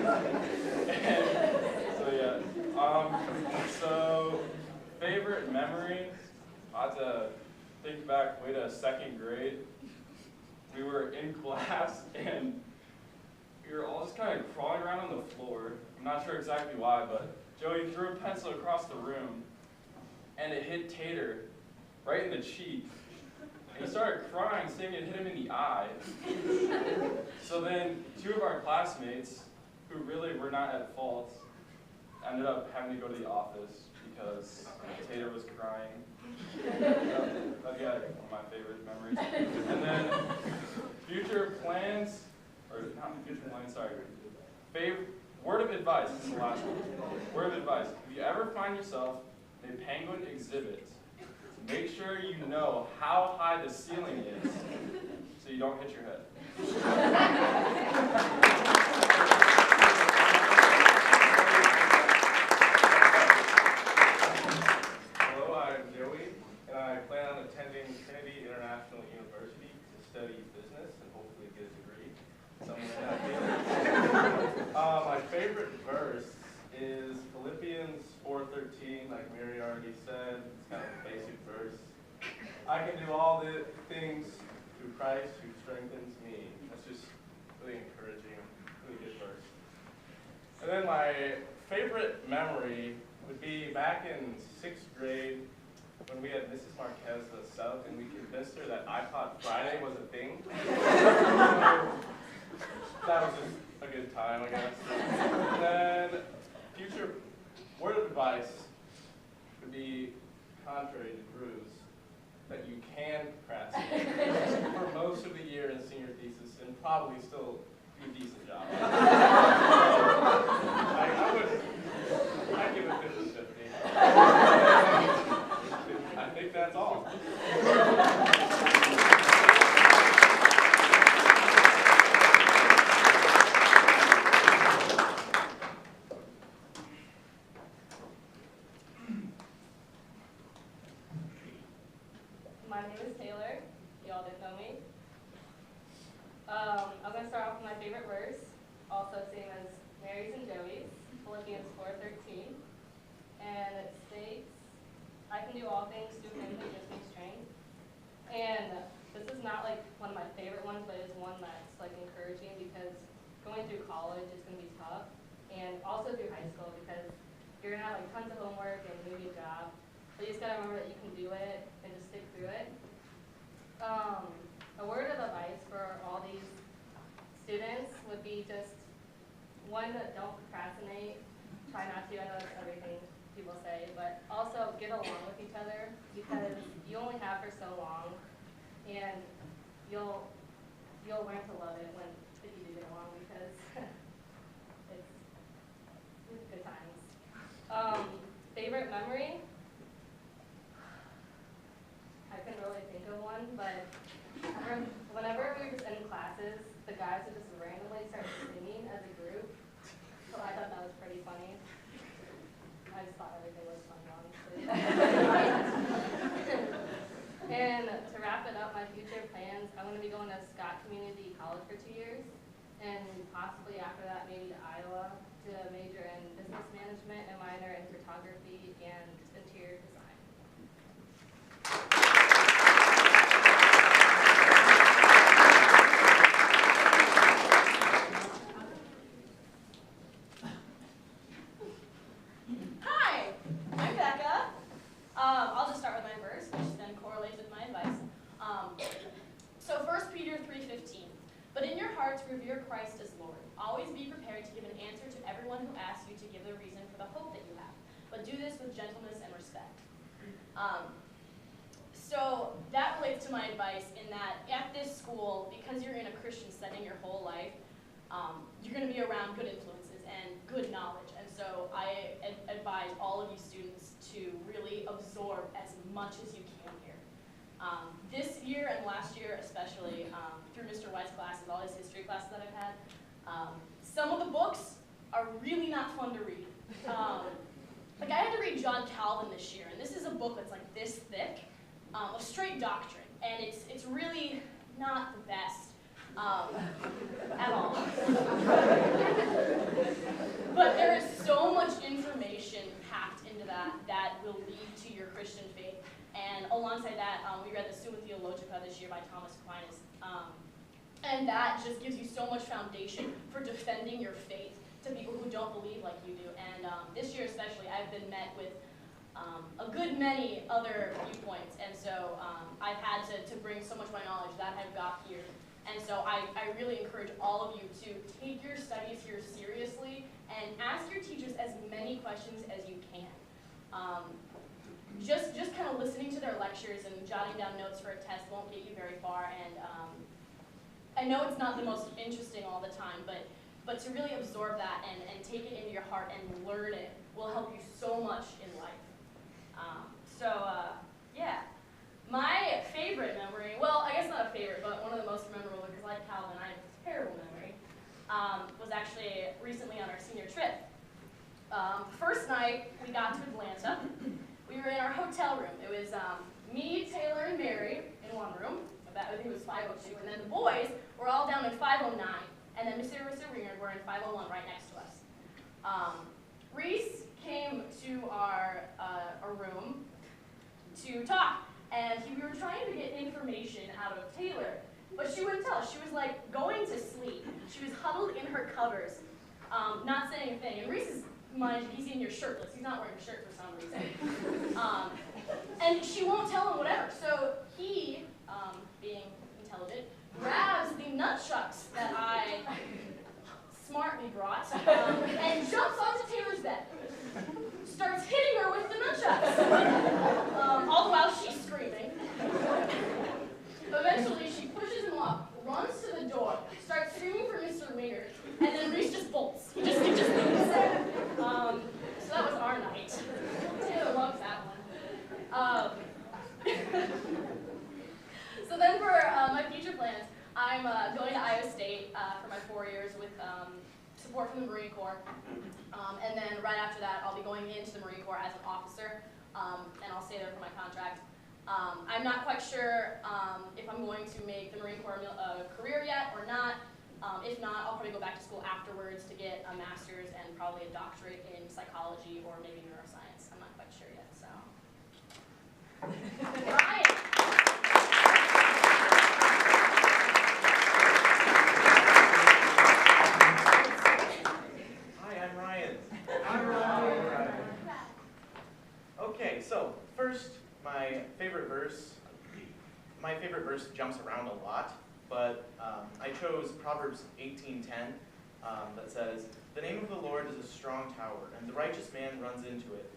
So yeah. So favorite memory, I had to think back way to second grade. We were in class and we were all just kind of crawling around on the floor. I'm not sure exactly why, but Joey threw a pencil across the room and it hit Tater right in the cheek. And he started crying, saying it hit him in the eye. So then two of our classmates, who really were not at fault, ended up having to go to the office because Tater was crying. But yeah, one of my favorite memories. And then future plans, or not future plans, sorry. Word of advice, this is the last one. Word of advice, if you ever find yourself in a penguin exhibit, make sure you know how high the ceiling is so you don't hit your head. Hello, I'm Joey, and I plan on attending Trinity International University to study business and hopefully get a degree somewhere in that field. My favorite verse is Philippians 4:13, like Mary already said. It's kind of a basic verse. I can do all the things through Christ who strengthens me. That's just really encouraging, really good verse. And then my favorite memory would be back in 6th grade when we had Mrs. Marquez South and we convinced her that iPod Friday was a thing. That was just a good time, I guess. And then future word of advice would be, contrary to Bruce, that you can procrastinate for most of the year in senior thesis and probably still do a decent job. I'd give it 50-50. I think that's all. My name is Taylor. Y'all didn't know me. I'm going to start off with my favorite verse, also same as Mary's and Joey's, Philippians 4:13. And it states, I can do all things through him who gives me strength. And this is not like one of my favorite ones, but it's one that's like encouraging because going through college is going to be tough. And also through high school because you're going to have like tons of homework and maybe a job. But you just got to remember that you can do it and just stick through it. A word of advice for all these students would be just, one, don't procrastinate. Try not to, I know that's everything people say, but also get along with each other because you only have for so long and you'll learn to love it if you do get along because it's good times. Favorite memory? I couldn't really think of one, but whenever we were in classes, the guys would just randomly start singing as a group. So I thought that was pretty funny. I just thought everything was fun, honestly. And to wrap it up, my future plans, I'm going to be going to Scott Community College for 2 years, and possibly after that maybe to Iowa to major in business management and minor in photography and interior design. Hi, I'm Becca. I'll just start with my verse, which then correlates with my advice. So 1 Peter 3:15. But in your hearts revere Christ as Lord. Always be prepared to give an answer to everyone who asks you to give the reason for the hope that you have. But do this with gentleness and respect. So that relates to my advice in that at this school, because you're in a Christian setting your whole life, you're going to be around good influences and good knowledge. And so I advise all of you students to really absorb as much as you can here. This year and last year especially, through Mr. White's classes, all his history classes that I've had, some of the books are really not fun to read. Like I had to read John Calvin this year, and this is a book that's like this thick, of straight doctrine, and it's really not the best at all. alongside that, we read the Summa Theologica this year by Thomas Aquinas. And that just gives you so much foundation for defending your faith to people who don't believe like you do. And this year especially, I've been met with a good many other viewpoints. And so I've had to bring so much of my knowledge that I've got here. And so I really encourage all of you to take your studies here seriously and ask your teachers as many questions as you can. Just kind of listening to their lectures and jotting down notes for a test won't get you very far. And I know it's not the most interesting all the time, but to really absorb that and take it into your heart and learn it will help you so much in life. Yeah. My favorite memory, well, I guess not a favorite, but one of the most memorable, because like Calvin, I have a terrible memory, was actually recently on our senior trip. First night, we got to Atlanta. We were in our hotel room. It was me, Taylor, and Mary in one room. I think it was 502. And then the boys were all down in 509. And then Mr. and Mr. Ringer were in 501 right next to us. Reese came to our room to talk. And we were trying to get information out of Taylor. But she wouldn't tell us. She was like going to sleep. She was huddled in her covers, not saying a thing. And Reese is, mind you, he's in here shirtless. He's not wearing a shirt for some reason. And she won't tell him whatever. So he, being intelligent, grabs the nunchucks that I smartly brought and jumps onto Taylor's bed. Starts hitting her with the nunchucks. All the while she's screaming. Eventually she pushes him off, runs to the door, starts screaming for Mr. Winger, and then Reese just bolts. He just leaves. So that was our night. Taylor loves that one. So then for my future plans, I'm going to Iowa State for my 4 years with support from the Marine Corps. And then right after that, I'll be going into the Marine Corps as an officer, and I'll stay there for my contract. I'm not quite sure if I'm going to make the Marine Corps a career yet or not. If not, I'll probably go back to school afterwards to get a master's and probably a doctorate in psychology or maybe neuroscience. I'm not quite sure yet, so. Ryan. Hi, I'm Ryan. I'm Ryan. Okay, so first, my favorite verse jumps around a lot, but I chose Proverbs 18:10 that says, "The name of the Lord is a strong tower, and the righteous man runs into it